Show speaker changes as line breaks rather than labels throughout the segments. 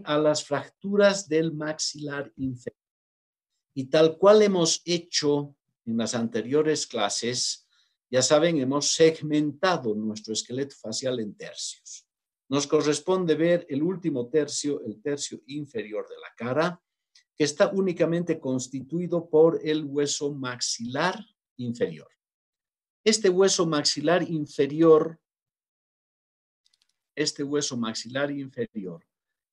a las fracturas del maxilar inferior. Y tal cual hemos hecho en las anteriores clases, ya saben, hemos segmentado nuestro esqueleto facial en tercios. Nos corresponde ver el último tercio, el tercio inferior de la cara, que está únicamente constituido por el hueso maxilar inferior. Este hueso maxilar inferior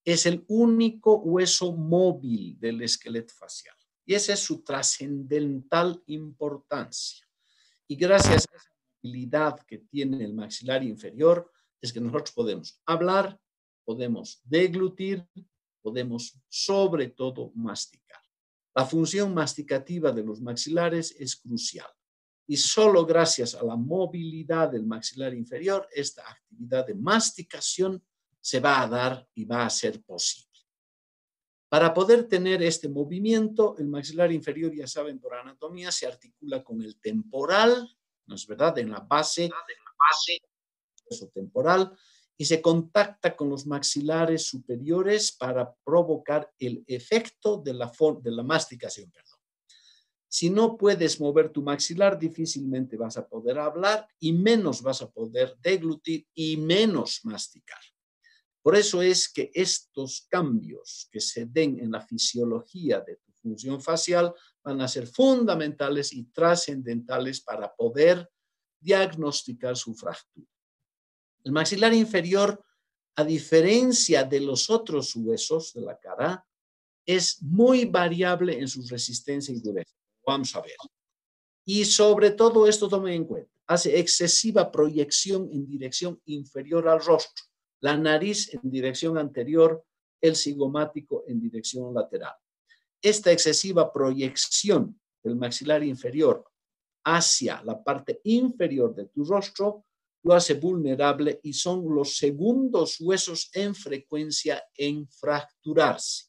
es el único hueso móvil del esqueleto facial. Y esa es su trascendental importancia. Y gracias a esa movilidad que tiene el maxilar inferior, es que nosotros podemos hablar, podemos deglutir, podemos sobre todo masticar. La función masticativa de los maxilares es crucial. Y solo gracias a la movilidad del maxilar inferior, esta actividad de masticación se va a dar y va a ser posible. Para poder tener este movimiento, el maxilar inferior, ya saben por anatomía, se articula con el temporal, ¿no es verdad? En la base temporal, y se contacta con los maxilares superiores para provocar el efecto de la masticación. Si no puedes mover tu maxilar, difícilmente vas a poder hablar y menos vas a poder deglutir y menos masticar. Por eso es que estos cambios que se den en la fisiología de tu función facial van a ser fundamentales y trascendentales para poder diagnosticar su fractura. El maxilar inferior, a diferencia de los otros huesos de la cara, es muy variable en su resistencia y dureza. Vamos a ver. Y sobre todo esto tomen en cuenta. Hace excesiva proyección en dirección inferior al rostro. La nariz en dirección anterior, el cigomático en dirección lateral. Esta excesiva proyección del maxilar inferior hacia la parte inferior de tu rostro lo hace vulnerable y son los segundos huesos en frecuencia en fracturarse.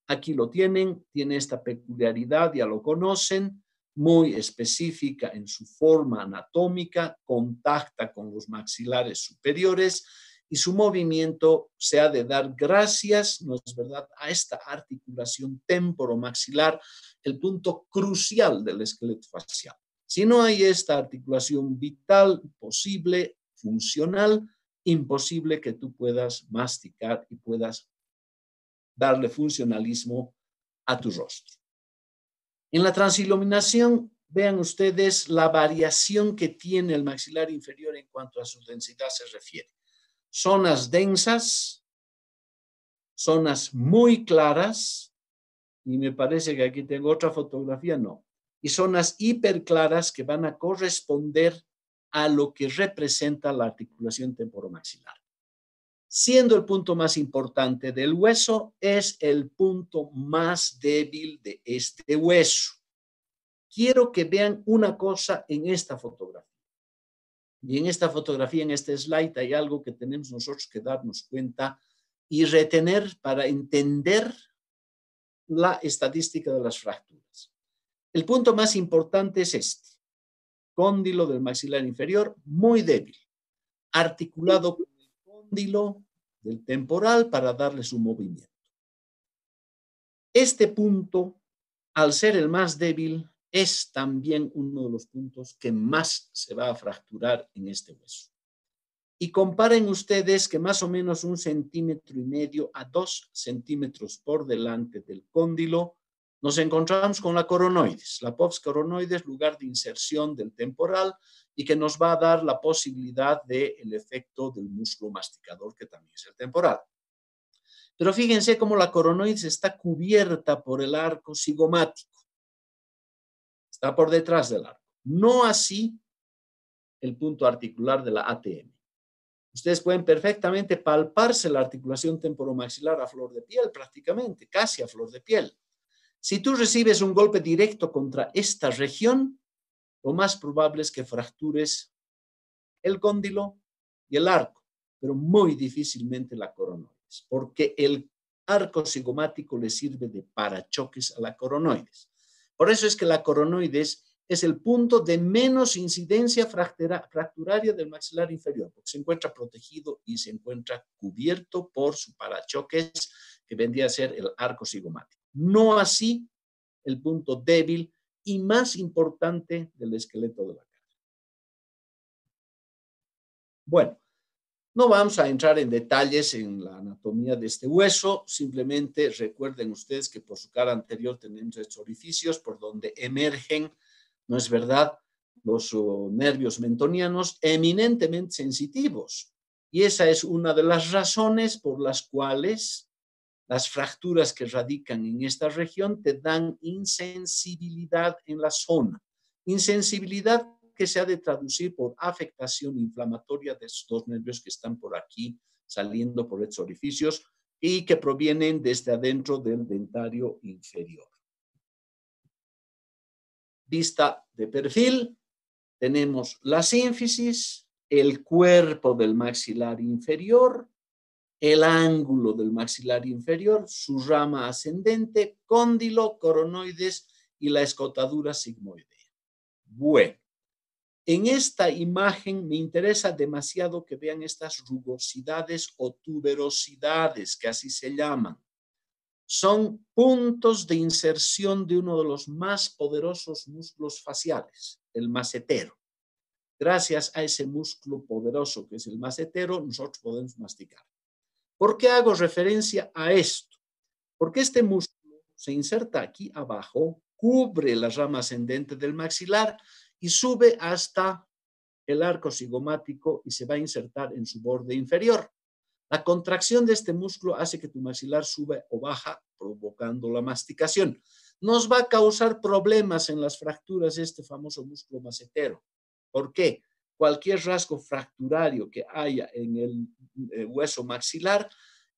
Aquí lo tiene esta peculiaridad, ya lo conocen, muy específica en su forma anatómica, contacta con los maxilares superiores y su movimiento se ha de dar gracias, ¿no es verdad?, a esta articulación temporomaxilar, el punto crucial del esqueleto facial. Si no hay esta articulación vital, posible, funcional, imposible que tú puedas masticar y puedas darle funcionalismo a tu rostro. En la transiluminación, vean ustedes la variación que tiene el maxilar inferior en cuanto a su densidad se refiere. Zonas densas, zonas muy claras, y me parece que aquí tengo otra fotografía, no, y zonas hiperclaras que van a corresponder a lo que representa la articulación temporomaxilar. Siendo el punto más importante del hueso, es el punto más débil de este hueso. Quiero que vean una cosa en esta fotografía. Y en esta fotografía, en este slide, hay algo que tenemos nosotros que darnos cuenta y retener para entender la estadística de las fracturas. El punto más importante es este. Cóndilo del maxilar inferior, muy débil, articulado con el cóndilo del temporal para darle su movimiento. Este punto, al ser el más débil, es también uno de los puntos que más se va a fracturar en este hueso. Y comparen ustedes que más o menos 1,5 centímetros a 2 centímetros por delante del cóndilo nos encontramos con la coronoides. La pons coronoides, lugar de inserción del temporal y que nos va a dar la posibilidad del efecto del músculo masticador, que también es el temporal. Pero fíjense cómo la coronoides está cubierta por el arco cigomático. Está por detrás del arco. No así el punto articular de la ATM. Ustedes pueden perfectamente palparse la articulación temporomaxilar a flor de piel, prácticamente, casi a flor de piel. Si tú recibes un golpe directo contra esta región, lo más probable es que fractures el cóndilo y el arco, pero muy difícilmente la coronoides, porque el arco cigomático le sirve de parachoques a la coronoides. Por eso es que la coronoides es el punto de menos incidencia fracturaria del maxilar inferior, porque se encuentra protegido y se encuentra cubierto por su parachoques que vendría a ser el arco cigomático. No así el punto débil y más importante del esqueleto de la cara. Bueno, no vamos a entrar en detalles en la anatomía de este hueso, simplemente recuerden ustedes que por su cara anterior tenemos estos orificios por donde emergen, ¿no es verdad?, los nervios mentonianos eminentemente sensitivos. Y esa es una de las razones por las cuales las fracturas que radican en esta región te dan insensibilidad en la zona. Insensibilidad que se ha de traducir por afectación inflamatoria de estos dos nervios que están por aquí saliendo por estos orificios y que provienen desde adentro del dentario inferior. Vista de perfil, tenemos la sínfisis, el cuerpo del maxilar inferior, el ángulo del maxilar inferior, su rama ascendente, cóndilo, coronoides y la escotadura sigmoidea. Bueno, en esta imagen me interesa demasiado que vean estas rugosidades o tuberosidades, que así se llaman. Son puntos de inserción de uno de los más poderosos músculos faciales, el macetero. Gracias a ese músculo poderoso que es el macetero, nosotros podemos masticar. ¿Por qué hago referencia a esto? Porque este músculo se inserta aquí abajo, cubre la rama ascendente del maxilar y sube hasta el arco cigomático y se va a insertar en su borde inferior. La contracción de este músculo hace que tu maxilar suba o baja, provocando la masticación. Nos va a causar problemas en las fracturas este famoso músculo macetero. ¿Por qué? Cualquier rasgo fracturario que haya en el hueso maxilar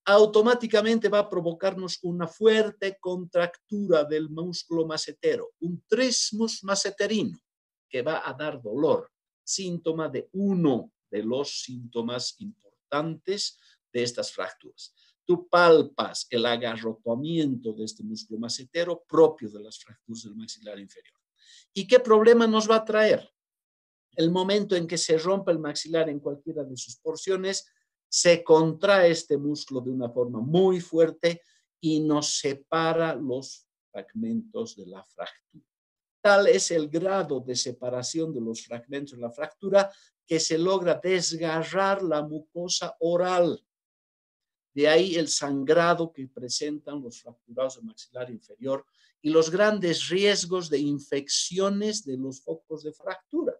automáticamente va a provocarnos una fuerte contractura del músculo macetero, un trismus maceterino, que va a dar dolor, síntoma de uno de los síntomas importantes de estas fracturas. Tú palpas el agarrotamiento de este músculo macetero propio de las fracturas del maxilar inferior. ¿Y qué problema nos va a traer? El momento en que se rompa el maxilar en cualquiera de sus porciones, se contrae este músculo de una forma muy fuerte y nos separa los fragmentos de la fractura. Tal es el grado de separación de los fragmentos de la fractura que se logra desgarrar la mucosa oral. De ahí el sangrado que presentan los fracturados del maxilar inferior y los grandes riesgos de infecciones de los focos de fractura.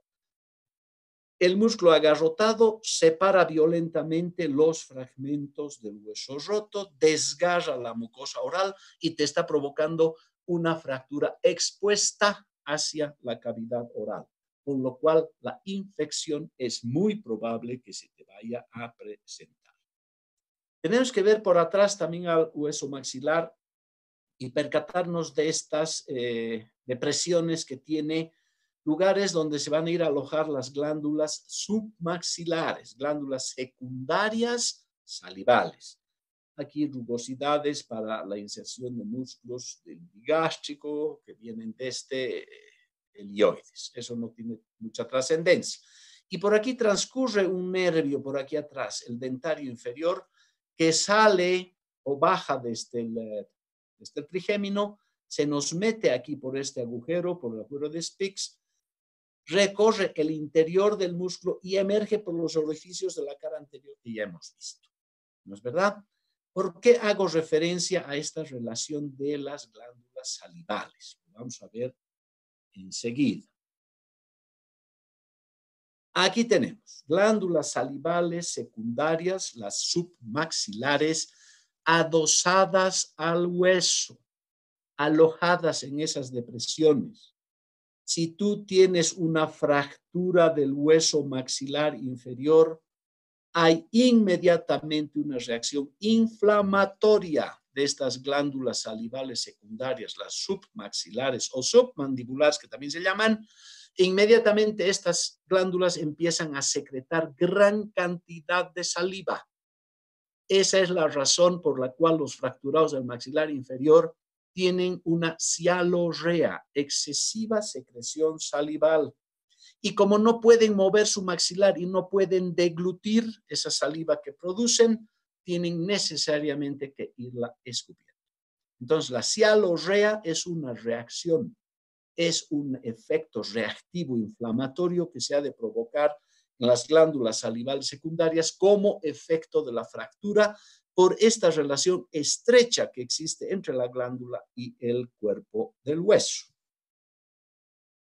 El músculo agarrotado separa violentamente los fragmentos del hueso roto, desgarra la mucosa oral y te está provocando una fractura expuesta hacia la cavidad oral, con lo cual la infección es muy probable que se te vaya a presentar. Tenemos que ver por atrás también al hueso maxilar y percatarnos de estas depresiones que tiene, lugares donde se van a ir a alojar las glándulas submaxilares, glándulas secundarias salivales. Aquí rugosidades para la inserción de músculos del digástrico que vienen desde el hioides. Eso no tiene mucha trascendencia. Y por aquí transcurre un nervio, por aquí atrás, el dentario inferior, que sale o baja desde el trigémino, se nos mete aquí por este agujero, por el agujero de Spix, recorre el interior del músculo y emerge por los orificios de la cara anterior que ya hemos visto. ¿No es verdad? ¿Por qué hago referencia a esta relación de las glándulas salivales? Lo vamos a ver enseguida. Aquí tenemos glándulas salivales secundarias, las submaxilares, adosadas al hueso, alojadas en esas depresiones. Si tú tienes una fractura del hueso maxilar inferior, hay inmediatamente una reacción inflamatoria de estas glándulas salivales secundarias, las submaxilares o submandibulares, que también se llaman. Inmediatamente estas glándulas empiezan a secretar gran cantidad de saliva. Esa es la razón por la cual los fracturados del maxilar inferior tienen una cialorrea, excesiva secreción salival. Y como no pueden mover su maxilar y no pueden deglutir esa saliva que producen, tienen necesariamente que irla escupiendo. Entonces, la cialorrea es una reacción, es un efecto reactivo inflamatorio que se ha de provocar en las glándulas salivales secundarias como efecto de la fractura por esta relación estrecha que existe entre la glándula y el cuerpo del hueso.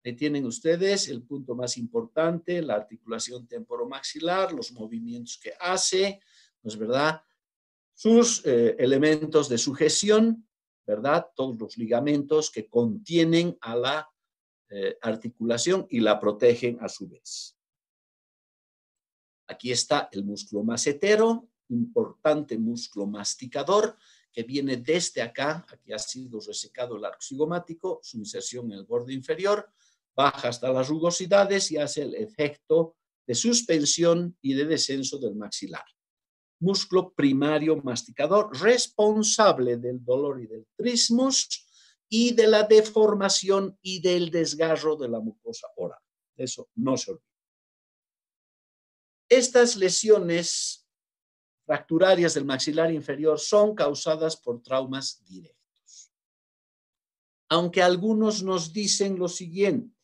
Ahí tienen ustedes el punto más importante, la articulación temporomaxilar, los movimientos que hace, ¿no es verdad? Sus elementos de sujeción, ¿verdad? Todos los ligamentos que contienen a la articulación y la protegen a su vez. Aquí está el músculo macetero, importante músculo masticador, que viene desde acá, aquí ha sido resecado el arco cigomático, su inserción en el borde inferior, baja hasta las rugosidades y hace el efecto de suspensión y de descenso del maxilar. Músculo primario masticador, responsable del dolor y del trismus y de la deformación y del desgarro de la mucosa oral. Eso no se olvida. Estas lesiones fracturarias del maxilar inferior son causadas por traumas directos. Aunque algunos nos dicen lo siguiente: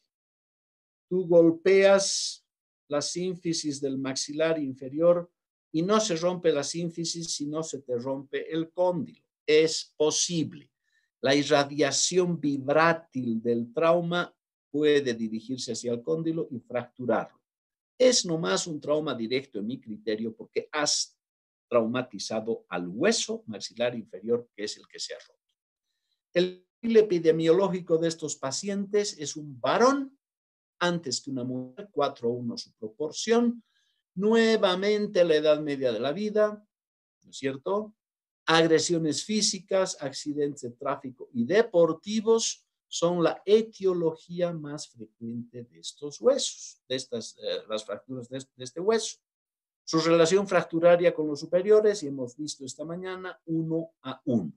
tú golpeas la sínfisis del maxilar inferior y no se rompe la sínfisis, sino se te rompe el cóndilo. Es posible. La irradiación vibrátil del trauma puede dirigirse hacia el cóndilo y fracturarlo. Es nomás un trauma directo en mi criterio porque has traumatizado al hueso maxilar inferior, que es el que se ha roto. El perfil epidemiológico de estos pacientes es un varón antes que una mujer, 4:1 su proporción. Nuevamente la edad media de la vida, ¿no es cierto? Agresiones físicas, accidentes de tráfico y deportivos son la etiología más frecuente de estos huesos, de las fracturas de este hueso. Su relación fracturaria con los superiores, y hemos visto esta mañana, 1:1.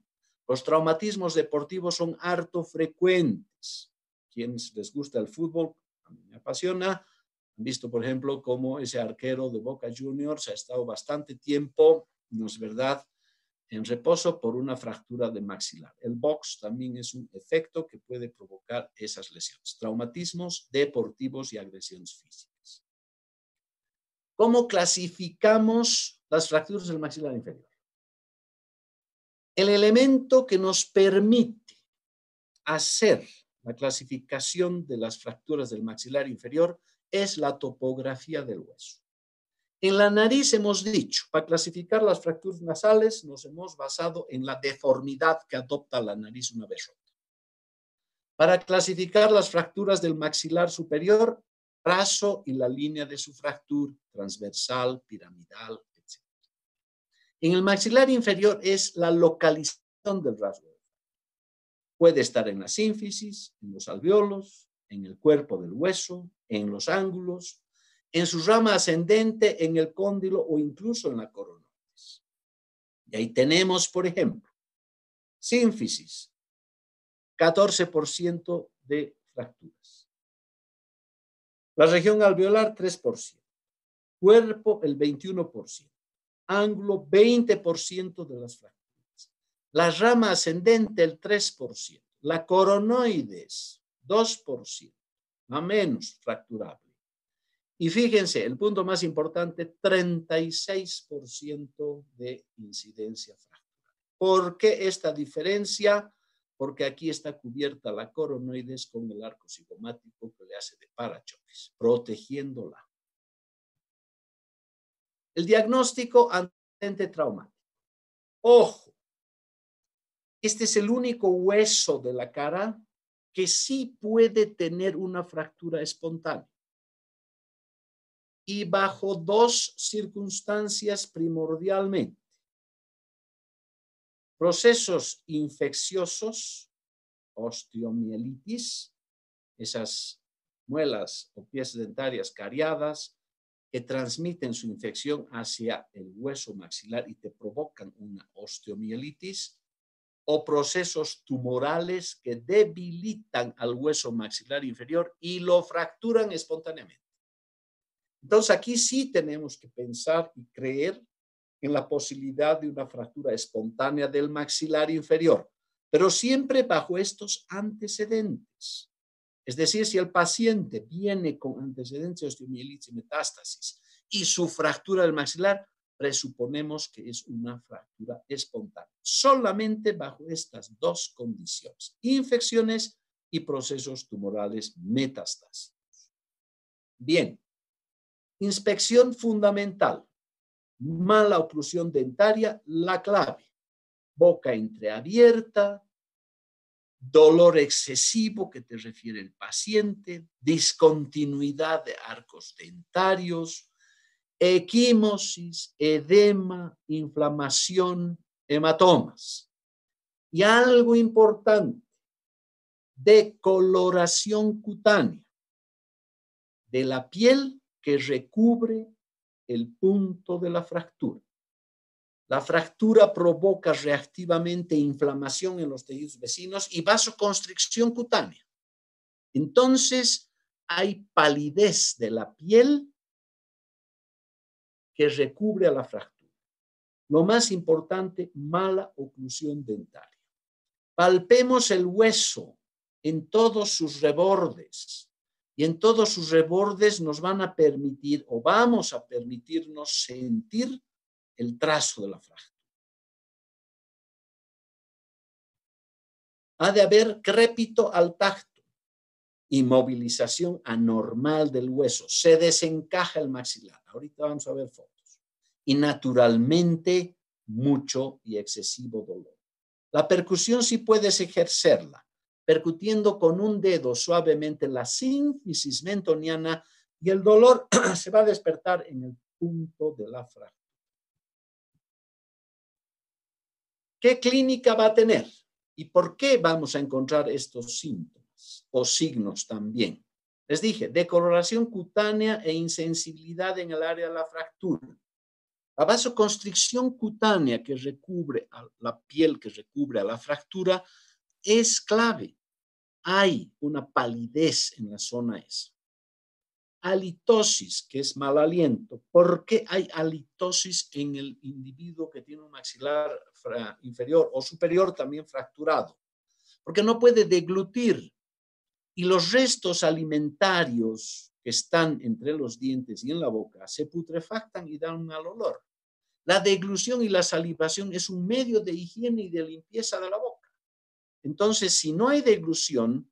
Los traumatismos deportivos son harto frecuentes. Quienes les gusta el fútbol, a mí me apasiona, han visto, por ejemplo, cómo ese arquero de Boca Juniors ha estado bastante tiempo, ¿no es verdad?, en reposo por una fractura de maxilar. El box también es un efecto que puede provocar esas lesiones, traumatismos deportivos y agresiones físicas. ¿Cómo clasificamos las fracturas del maxilar inferior? El elemento que nos permite hacer la clasificación de las fracturas del maxilar inferior es la topografía del hueso. En la nariz hemos dicho, para clasificar las fracturas nasales nos hemos basado en la deformidad que adopta la nariz una vez rota. Para clasificar las fracturas del maxilar superior, trazo y la línea de su fractura, transversal, piramidal, etc. En el maxilar inferior es la localización del rasgo. Puede estar en la sínfisis, en los alveolos, en el cuerpo del hueso, en los ángulos, en su rama ascendente, en el cóndilo o incluso en la coronoides. Y ahí tenemos, por ejemplo, sínfisis, 14% de fracturas. La región alveolar, 3%. Cuerpo, el 21%. Ángulo, 20% de las fracturas. La rama ascendente, el 3%. La coronoides, 2%. A menos fracturable. Y fíjense, el punto más importante, 36% de incidencia fractural. ¿Por qué esta diferencia? Porque aquí está cubierta la coronoides con el arco cigomático que le hace de parachoques, protegiéndola. El diagnóstico antecedente traumático. Ojo, este es el único hueso de la cara que sí puede tener una fractura espontánea. Y bajo dos circunstancias primordialmente. Procesos infecciosos, osteomielitis, esas muelas o piezas dentarias cariadas que transmiten su infección hacia el hueso maxilar y te provocan una osteomielitis, o procesos tumorales que debilitan al hueso maxilar inferior y lo fracturan espontáneamente. Entonces aquí sí tenemos que pensar y creer en la posibilidad de una fractura espontánea del maxilar inferior, pero siempre bajo estos antecedentes. Es decir, si el paciente viene con antecedentes de osteomielitis y metástasis y su fractura del maxilar, presuponemos que es una fractura espontánea. Solamente bajo estas dos condiciones, infecciones y procesos tumorales metastásicos. Bien, inspección fundamental. Mala oclusión dentaria, la clave. Boca entreabierta, dolor excesivo que te refiere el paciente, discontinuidad de arcos dentarios, equimosis, edema, inflamación, hematomas. Y algo importante, decoloración cutánea de la piel que recubre el punto de la fractura. La fractura provoca reactivamente inflamación en los tejidos vecinos y vasoconstricción cutánea. Entonces, hay palidez de la piel que recubre a la fractura. Lo más importante, mala oclusión dentaria. Palpemos el hueso en todos sus rebordes. Y en todos sus rebordes nos van a permitir o vamos a permitirnos sentir el trazo de la fractura. Ha de haber crépito al tacto, inmovilización anormal del hueso, se desencaja el maxilar. Ahorita vamos a ver fotos. Y naturalmente, mucho y excesivo dolor. La percusión sí puedes ejercerla, percutiendo con un dedo suavemente la sínfisis mentoniana y el dolor se va a despertar en el punto de la fractura. ¿Qué clínica va a tener? ¿Y por qué vamos a encontrar estos síntomas o signos también? Les dije, decoloración cutánea e insensibilidad en el área de la fractura. La vasoconstricción cutánea que recubre a la piel, que recubre a la fractura, es clave. Hay una palidez en la zona esa. Halitosis, que es mal aliento. ¿Por qué hay halitosis en el individuo que tiene un maxilar inferior o superior también fracturado? Porque no puede deglutir y los restos alimentarios que están entre los dientes y en la boca se putrefactan y dan un mal olor. La deglución y la salivación es un medio de higiene y de limpieza de la boca. Entonces, si no hay deglución,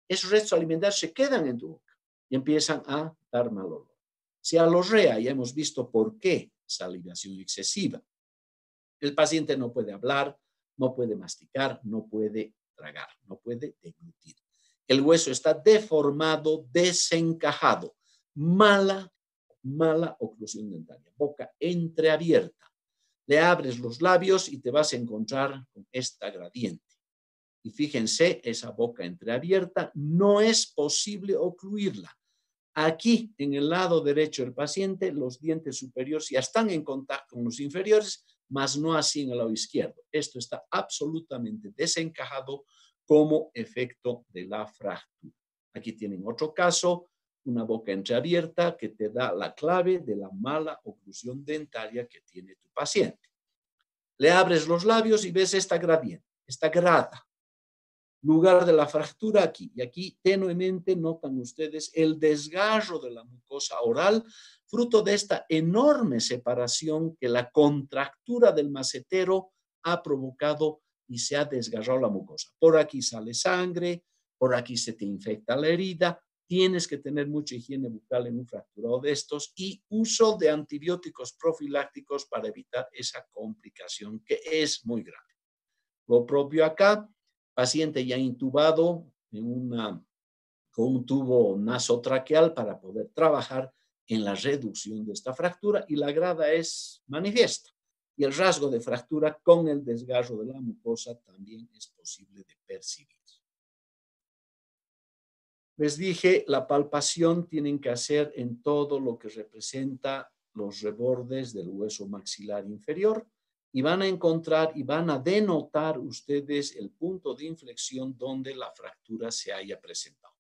esos restos alimentarios se quedan en tu boca y empiezan a dar mal olor. Si alorrea, ya hemos visto por qué salivación excesiva. El paciente no puede hablar, no puede masticar, no puede tragar, no puede deglutir. El hueso está deformado, desencajado. Mala oclusión dentaria. Boca entreabierta. Le abres los labios y te vas a encontrar con esta gradiente. Y fíjense, esa boca entreabierta no es posible ocluirla. Aquí, en el lado derecho del paciente, los dientes superiores ya están en contacto con los inferiores, mas no así en el lado izquierdo. Esto está absolutamente desencajado como efecto de la fractura. Aquí tienen otro caso, una boca entreabierta que te da la clave de la mala oclusión dentaria que tiene tu paciente. Le abres los labios y ves esta gradiente, esta grada. Lugar de la fractura aquí. Y aquí tenuemente notan ustedes el desgarro de la mucosa oral, fruto de esta enorme separación que la contractura del macetero ha provocado y se ha desgarrado la mucosa. Por aquí sale sangre, por aquí se te infecta la herida. Tienes que tener mucha higiene bucal en un fracturado de estos y uso de antibióticos profilácticos para evitar esa complicación que es muy grave. Lo propio acá. Paciente ya intubado con un tubo nasotraqueal para poder trabajar en la reducción de esta fractura y la grada es manifiesta. Y el rasgo de fractura con el desgarro de la mucosa también es posible de percibir. Les dije, la palpación tienen que hacer en todo lo que representa los rebordes del hueso maxilar inferior. Y van a encontrar y van a denotar ustedes el punto de inflexión donde la fractura se haya presentado.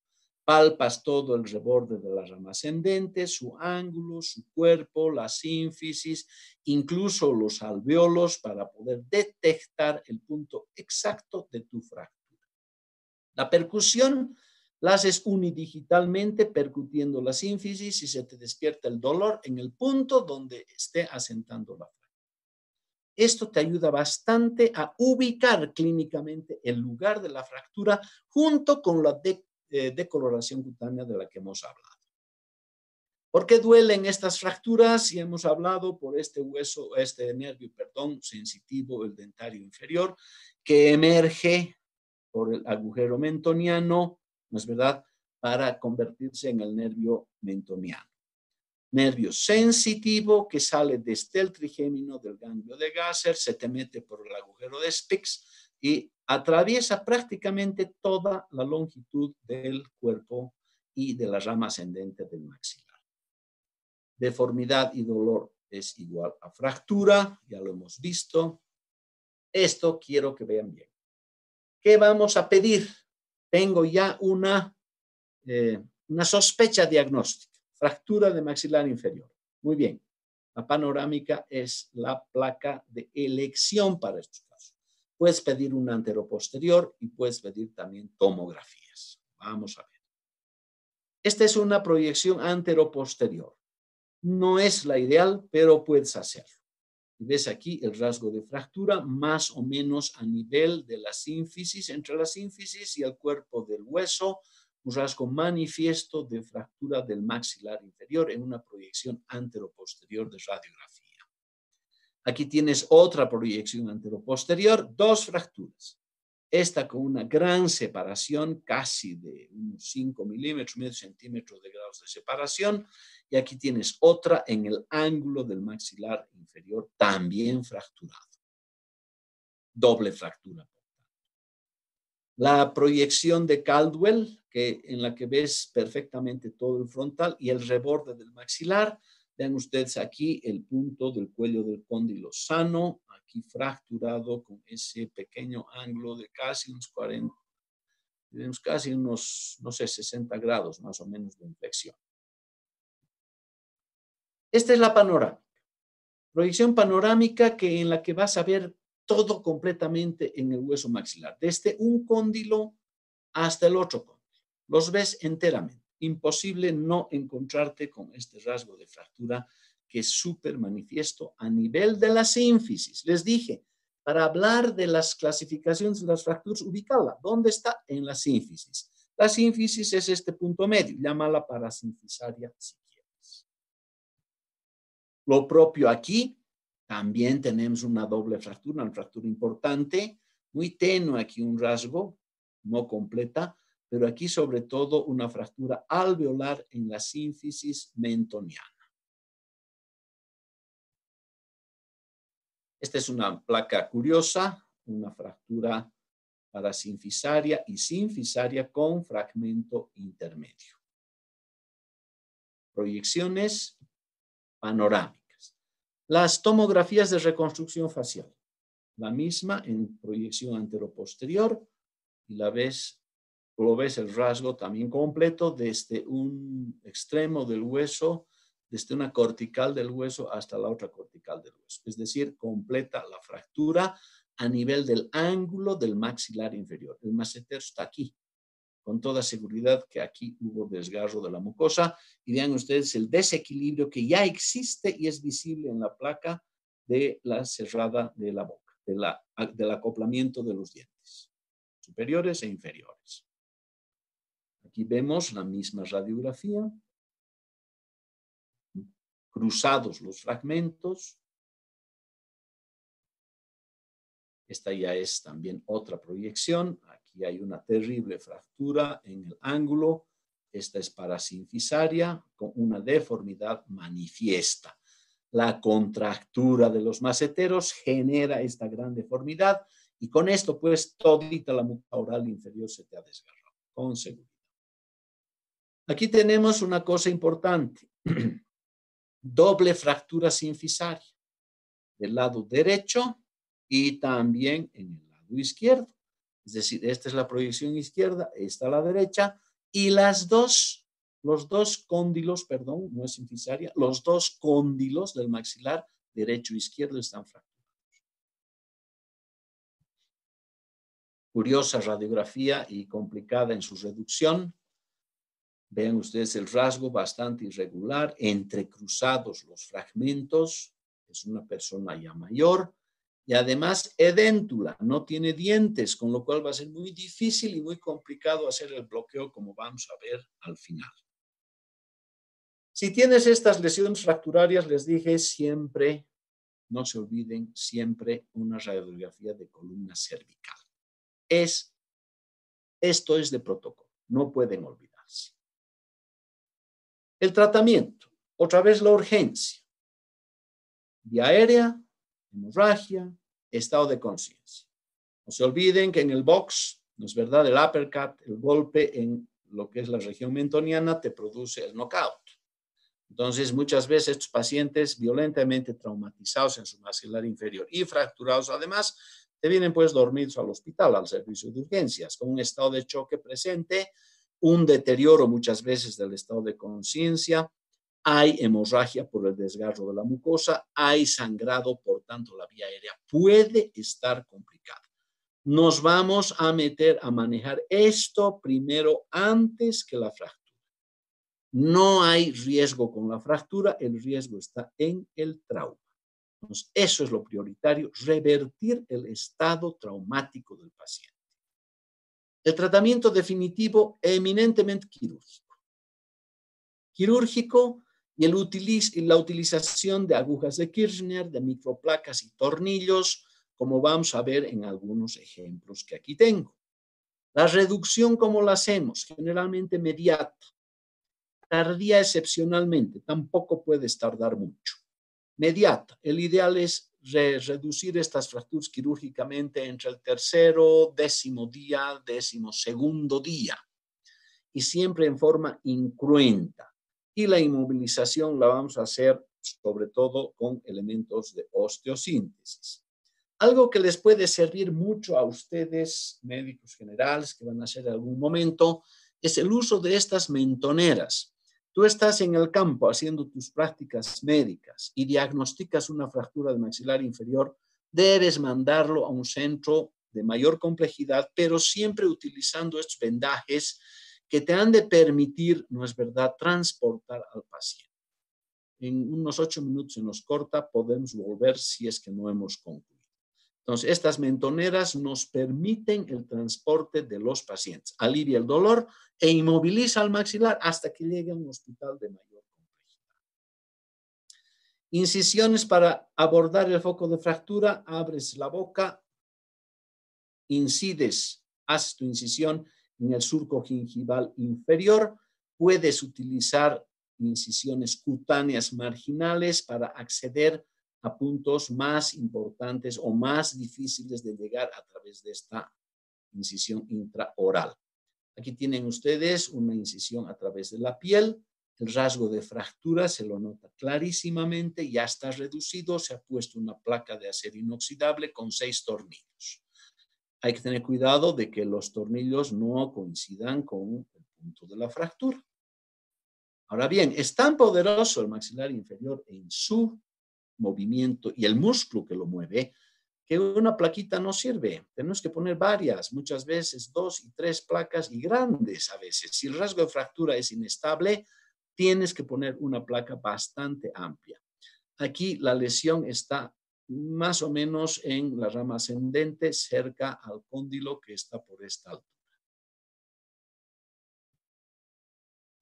Palpas todo el reborde de la rama ascendente, su ángulo, su cuerpo, la sínfisis, incluso los alvéolos para poder detectar el punto exacto de tu fractura. La percusión la haces unidigitalmente percutiendo la sínfisis y se te despierta el dolor en el punto donde esté asentando la fractura. Esto te ayuda bastante a ubicar clínicamente el lugar de la fractura junto con la decoloración cutánea de la que hemos hablado. ¿Por qué duelen estas fracturas? Y hemos hablado por este hueso, este nervio, sensitivo, el dentario inferior, que emerge por el agujero mentoniano, ¿no es verdad?, para convertirse en el nervio mentoniano. Nervio sensitivo que sale desde el trigémino del ganglio de Gasser, se te mete por el agujero de Spix y atraviesa prácticamente toda la longitud del cuerpo y de la rama ascendente del maxilar. Deformidad y dolor es igual a fractura, ya lo hemos visto. Esto quiero que vean bien. ¿Qué vamos a pedir? Tengo ya una sospecha diagnóstica, fractura de maxilar inferior. Muy bien, la panorámica es la placa de elección para estos casos. Puedes pedir una anteroposterior y puedes pedir también tomografías. Vamos a ver. Esta es una proyección anteroposterior. No es la ideal, pero puedes hacerlo. Y ves aquí el rasgo de fractura más o menos a nivel de la sínfisis, entre la sínfisis y el cuerpo del hueso, un rasgo manifiesto de fractura del maxilar inferior en una proyección anteroposterior de radiografía. Aquí tienes otra proyección anteroposterior, dos fracturas. Esta con una gran separación, casi de unos 5 milímetros, medio centímetro de grados de separación. Y aquí tienes otra en el ángulo del maxilar inferior, también fracturado. Doble fractura. La proyección de Caldwell, en la que ves perfectamente todo el frontal y el reborde del maxilar. Vean ustedes aquí el punto del cuello del cóndilo sano, aquí fracturado con ese pequeño ángulo de casi unos 40, casi unos, no sé, 60 grados más o menos de inflexión. Esta es la panorámica. Proyección panorámica en la que vas a ver todo completamente en el hueso maxilar, desde un cóndilo hasta el otro cóndilo. Los ves enteramente. Imposible no encontrarte con este rasgo de fractura que es súper manifiesto a nivel de la sínfisis. Les dije, para hablar de las clasificaciones de las fracturas, ubicarla. ¿Dónde está? En la sínfisis. La sínfisis es este punto medio, llámala parasínfisaria si quieres. Lo propio aquí, también tenemos una doble fractura, una fractura importante, muy tenue aquí un rasgo, no completa, pero aquí sobre todo una fractura alveolar en la sínfisis mentoniana. Esta es una placa curiosa, una fractura parasínfisaria y sínfisaria con fragmento intermedio. Proyecciones panorámicas. Las tomografías de reconstrucción facial. La misma en proyección anteroposterior y lo ves el rasgo también completo desde un extremo del hueso, desde una cortical del hueso hasta la otra cortical del hueso. Es decir, completa la fractura a nivel del ángulo del maxilar inferior. El massetero está aquí. Con toda seguridad que aquí hubo desgarro de la mucosa. Y vean ustedes el desequilibrio que ya existe y es visible en la placa de la cerrada de la boca, del acoplamiento de los dientes, superiores e inferiores. Aquí vemos la misma radiografía, cruzados los fragmentos. Esta ya es también otra proyección. Aquí hay una terrible fractura en el ángulo. Esta es parasínfisaria con una deformidad manifiesta. La contractura de los maceteros genera esta gran deformidad y con esto pues todita la mucosa oral inferior se te ha desgarrado, con seguridad. Aquí tenemos una cosa importante. Doble fractura sínfisaria del lado derecho y también en el lado izquierdo. Es decir, esta es la proyección izquierda, esta la derecha, Y los dos cóndilos, perdón, no es infisaria, los dos cóndilos del maxilar derecho e izquierdo están fracturados. Curiosa radiografía y complicada en su reducción. Ven ustedes el rasgo bastante irregular, entrecruzados los fragmentos. Es una persona ya mayor. Y además edéntula, no tiene dientes, con lo cual va a ser muy difícil y muy complicado hacer el bloqueo, como vamos a ver al final. Si tienes estas lesiones fracturarias, les dije siempre, no se olviden, siempre una radiografía de columna cervical. Esto es de protocolo, no pueden olvidarse. El tratamiento, otra vez la urgencia, vía aérea, hemorragia, estado de conciencia. No se olviden que en el box, no es verdad, el uppercut, el golpe en lo que es la región mentoniana te produce el knockout. Entonces, muchas veces estos pacientes violentamente traumatizados en su maxilar inferior y fracturados además, te vienen pues dormidos al hospital, al servicio de urgencias, con un estado de choque presente, un deterioro muchas veces del estado de conciencia, hay hemorragia por el desgarro de la mucosa, hay sangrado, por tanto la vía aérea puede estar complicada. Nos vamos a meter a manejar esto primero antes que la fractura. No hay riesgo con la fractura, el riesgo está en el trauma. Entonces, eso es lo prioritario, revertir el estado traumático del paciente. El tratamiento definitivo eminentemente quirúrgico. Quirúrgico y la utilización de agujas de Kirchner, de microplacas y tornillos, como vamos a ver en algunos ejemplos que aquí tengo. La reducción, ¿cómo la hacemos? Generalmente inmediata. Tardía excepcionalmente, tampoco puedes tardar mucho. Mediata, el ideal es reducir estas fracturas quirúrgicamente entre el tercero, 10º día, 12º día, y siempre en forma incruenta. Y la inmovilización la vamos a hacer sobre todo con elementos de osteosíntesis. Algo que les puede servir mucho a ustedes, médicos generales, que van a hacer en algún momento, es el uso de estas mentoneras. Tú estás en el campo haciendo tus prácticas médicas y diagnosticas una fractura de maxilar inferior, debes mandarlo a un centro de mayor complejidad, pero siempre utilizando estos vendajes que te han de permitir, no es verdad, transportar al paciente. En unos 8 minutos se nos corta, podemos volver si es que no hemos concluido. Entonces, estas mentoneras nos permiten el transporte de los pacientes, alivia el dolor e inmoviliza al maxilar hasta que llegue a un hospital de mayor complejidad. Incisiones para abordar el foco de fractura, abres la boca, incides, haces tu incisión en el surco gingival inferior, puedes utilizar incisiones cutáneas marginales para acceder a puntos más importantes o más difíciles de llegar a través de esta incisión intraoral. Aquí tienen ustedes una incisión a través de la piel, el rasgo de fractura se lo nota clarísimamente, ya está reducido, se ha puesto una placa de acero inoxidable con 6 tornillos. Hay que tener cuidado de que los tornillos no coincidan con el punto de la fractura. Ahora bien, es tan poderoso el maxilar inferior en su movimiento y el músculo que lo mueve, que una plaquita no sirve. Tenemos que poner varias, muchas veces 2 y 3 placas y grandes a veces. Si el rasgo de fractura es inestable, tienes que poner una placa bastante amplia. Aquí la lesión está más o menos en la rama ascendente, cerca al cóndilo que está por esta altura.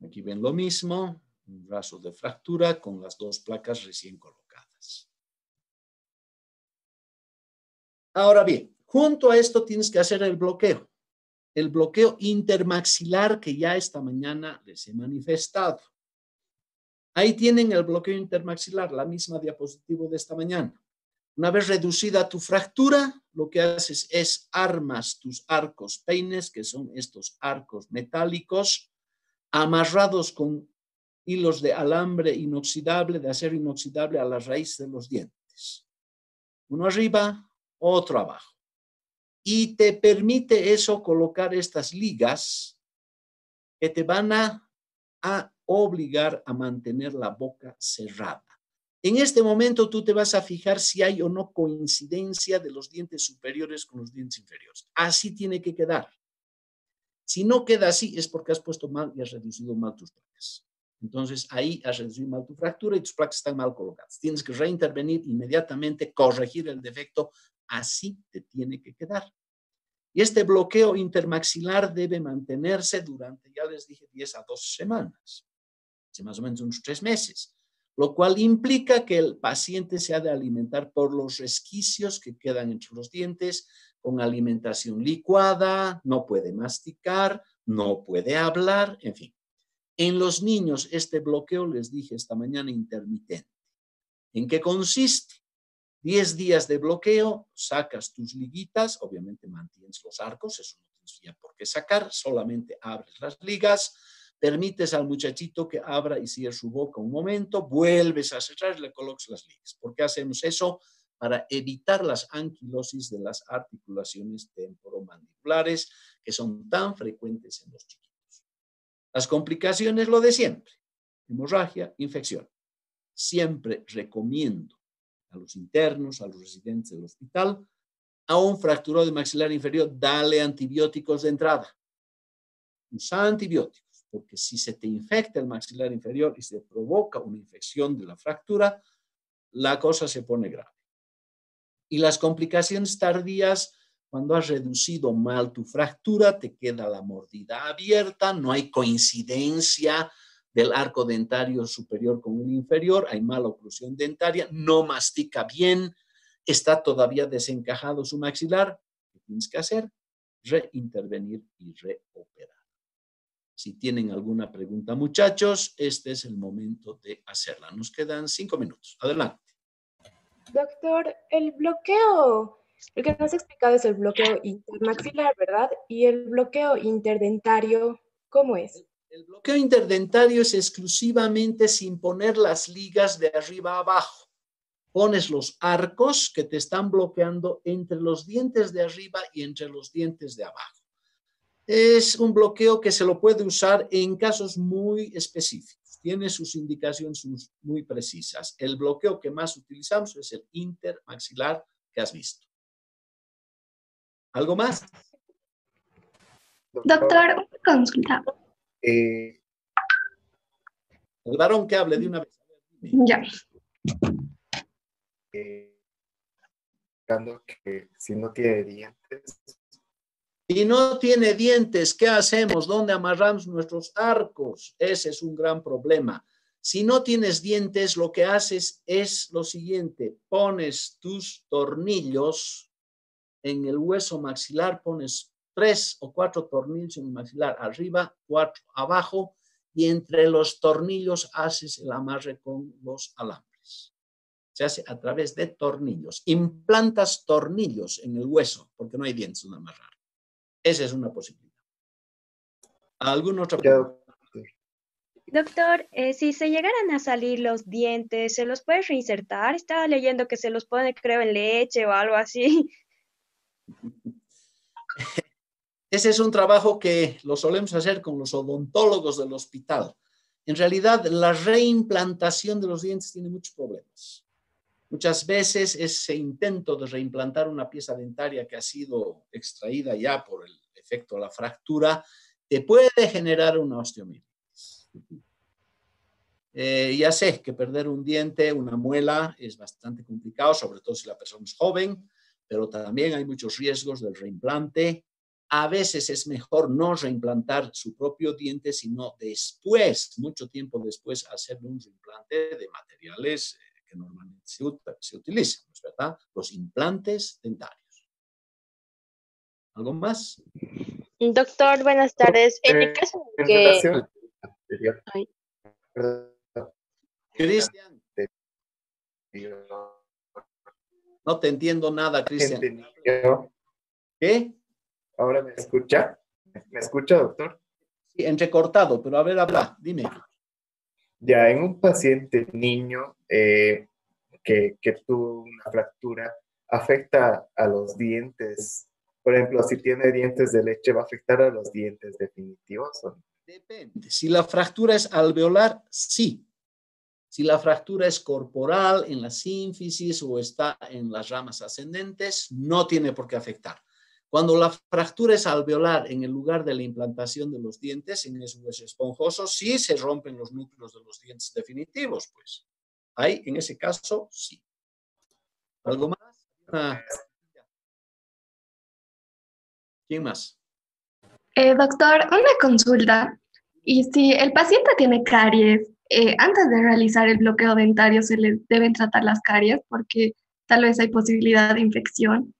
Aquí ven lo mismo, un rasgo de fractura con las 2 placas recién colocadas. Ahora bien, junto a esto tienes que hacer el bloqueo intermaxilar que ya esta mañana les he manifestado. Ahí tienen el bloqueo intermaxilar, la misma diapositiva de esta mañana. Una vez reducida tu fractura, lo que haces es armas tus arcos peines, que son estos arcos metálicos, amarrados con hilos de alambre inoxidable, de acero inoxidable a la raíz de los dientes. Uno arriba, otro abajo. Y te permite eso colocar estas ligas que te van a obligar a mantener la boca cerrada. En este momento tú te vas a fijar si hay o no coincidencia de los dientes superiores con los dientes inferiores. Así tiene que quedar. Si no queda así es porque has puesto mal y has reducido mal tus placas. Entonces ahí has reducido mal tu fractura y tus placas están mal colocadas. Tienes que reintervenir inmediatamente, corregir el defecto. Así te tiene que quedar. Y este bloqueo intermaxilar debe mantenerse durante, ya les dije, 10 a 12 semanas, más o menos unos 3 meses, lo cual implica que el paciente se ha de alimentar por los resquicios que quedan entre los dientes, con alimentación licuada, no puede masticar, no puede hablar, en fin. En los niños, este bloqueo, les dije esta mañana, intermitente. ¿En qué consiste? 10 días de bloqueo, sacas tus liguitas, obviamente mantienes los arcos, eso no tienes ya por qué sacar, solamente abres las ligas, permites al muchachito que abra y cierre su boca un momento, vuelves a cerrar y le colocas las ligas. ¿Por qué hacemos eso? Para evitar las anquilosis de las articulaciones temporomandibulares que son tan frecuentes en los chiquitos. Las complicaciones, lo de siempre, hemorragia, infección. Siempre recomiendo a los internos, a los residentes del hospital, a un fracturado de maxilar inferior, dale antibióticos de entrada. Usa antibióticos, porque si se te infecta el maxilar inferior y se provoca una infección de la fractura, la cosa se pone grave. Y las complicaciones tardías, cuando has reducido mal tu fractura, te queda la mordida abierta, no hay coincidencia del arco dentario superior con el inferior, hay mala oclusión dentaria, no mastica bien, está todavía desencajado su maxilar. ¿Qué tienes que hacer? Reintervenir y reoperar. Si tienen alguna pregunta, muchachos, este es el momento de hacerla. Nos quedan 5 minutos. Adelante.
Doctor, el bloqueo, el que nos ha explicado es el bloqueo intermaxilar, ¿verdad? Y el bloqueo interdentario, ¿cómo es?
El bloqueo interdentario es exclusivamente sin poner las ligas de arriba a abajo. Pones los arcos que te están bloqueando entre los dientes de arriba y entre los dientes de abajo. Es un bloqueo que se lo puede usar en casos muy específicos. Tiene sus indicaciones muy precisas. El bloqueo que más utilizamos es el intermaxilar que has visto. ¿Algo más?
Doctor, una consulta.
El varón que hable de una vez.
Ya.
Que si no tiene dientes.
Si no tiene dientes, ¿qué hacemos? ¿Dónde amarramos nuestros arcos? Ese es un gran problema. Si no tienes dientes, lo que haces es lo siguiente. Pones tus tornillos en el hueso maxilar, pones 3 o 4 tornillos en el maxilar, arriba, 4 abajo, y entre los tornillos haces el amarre con los alambres. Se hace a través de tornillos. Implantas tornillos en el hueso, porque no hay dientes donde amarrar. Esa es una posibilidad. ¿Alguna otra pregunta?
Doctor, si se llegaran a salir los dientes, ¿se los puede reinsertar? Estaba leyendo que se los pone, creo, en leche o algo así.
Ese es un trabajo que lo solemos hacer con los odontólogos del hospital. En realidad, la reimplantación de los dientes tiene muchos problemas. Muchas veces ese intento de reimplantar una pieza dentaria que ha sido extraída ya por el efecto de la fractura te puede generar una osteomielitis. Ya sé que perder un diente, una muela, es bastante complicado, sobre todo si la persona es joven, pero también hay muchos riesgos del reimplante. A veces es mejor no reimplantar su propio diente, sino después, mucho tiempo después, hacerle un reimplante de materiales que normalmente se utilizan, ¿no es verdad? Los implantes dentarios. ¿Algo más?
Doctor, buenas tardes. En el caso de que...
relación al anterior.
Ay.
Cristian. No te entiendo nada, Cristian. ¿Qué?
¿Ahora me escucha? ¿Me escucha, doctor?
Sí, entrecortado, pero a ver, habla, dime.
Ya, en un paciente niño que tuvo una fractura, afecta a los dientes. Por ejemplo, si tiene dientes de leche, ¿va a afectar a los dientes definitivos?
Depende. Si la fractura es alveolar, sí. Si la fractura es corporal, en la sínfisis o está en las ramas ascendentes, no tiene por qué afectar. Cuando la fractura es alveolar en el lugar de la implantación de los dientes, en ese hueso esponjoso, sí se rompen los núcleos de los dientes definitivos, pues. Ahí, en ese caso, sí. ¿Algo más? ¿Quién más?
Doctor, una consulta. Y si el paciente tiene caries, antes de realizar el bloqueo dentario se le deben tratar las caries porque tal vez hay posibilidad de infección.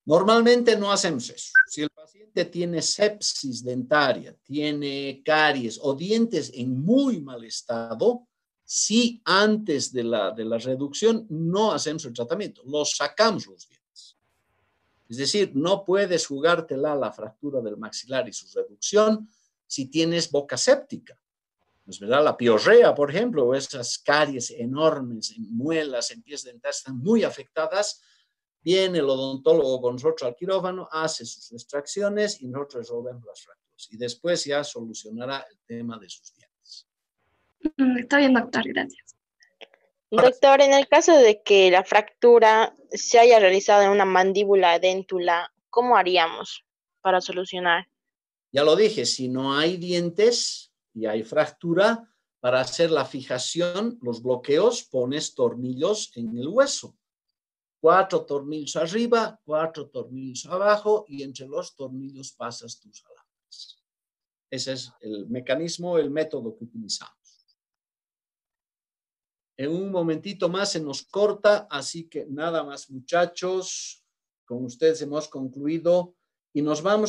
Normalmente no hacemos eso. Si el paciente tiene sepsis dentaria, tiene caries o dientes en muy mal estado, sí, antes de la reducción no hacemos el tratamiento, los sacamos los dientes. Es decir, no puedes jugártela la fractura del maxilar y su reducción si tienes boca séptica. ¿Es verdad? La piorrea, por ejemplo, o esas caries enormes en muelas, en pies dentales, están muy afectadas. Viene el odontólogo con nosotros al quirófano, hace sus extracciones y nosotros resolvemos las fracturas. Y después ya solucionará el tema de sus dientes.
Está bien, doctor, gracias.
Doctor, en el caso de que la fractura se haya realizado en una mandíbula déntula, ¿cómo haríamos para solucionar?
Ya lo dije, si no hay dientes y hay fractura, para hacer la fijación, los bloqueos, pones tornillos en el hueso. 4 tornillos arriba, 4 tornillos abajo y entre los tornillos pasas tus alambres. Ese es el mecanismo, el método que utilizamos. En un momentito más se nos corta, así que nada más, muchachos. Con ustedes hemos concluido y nos vamos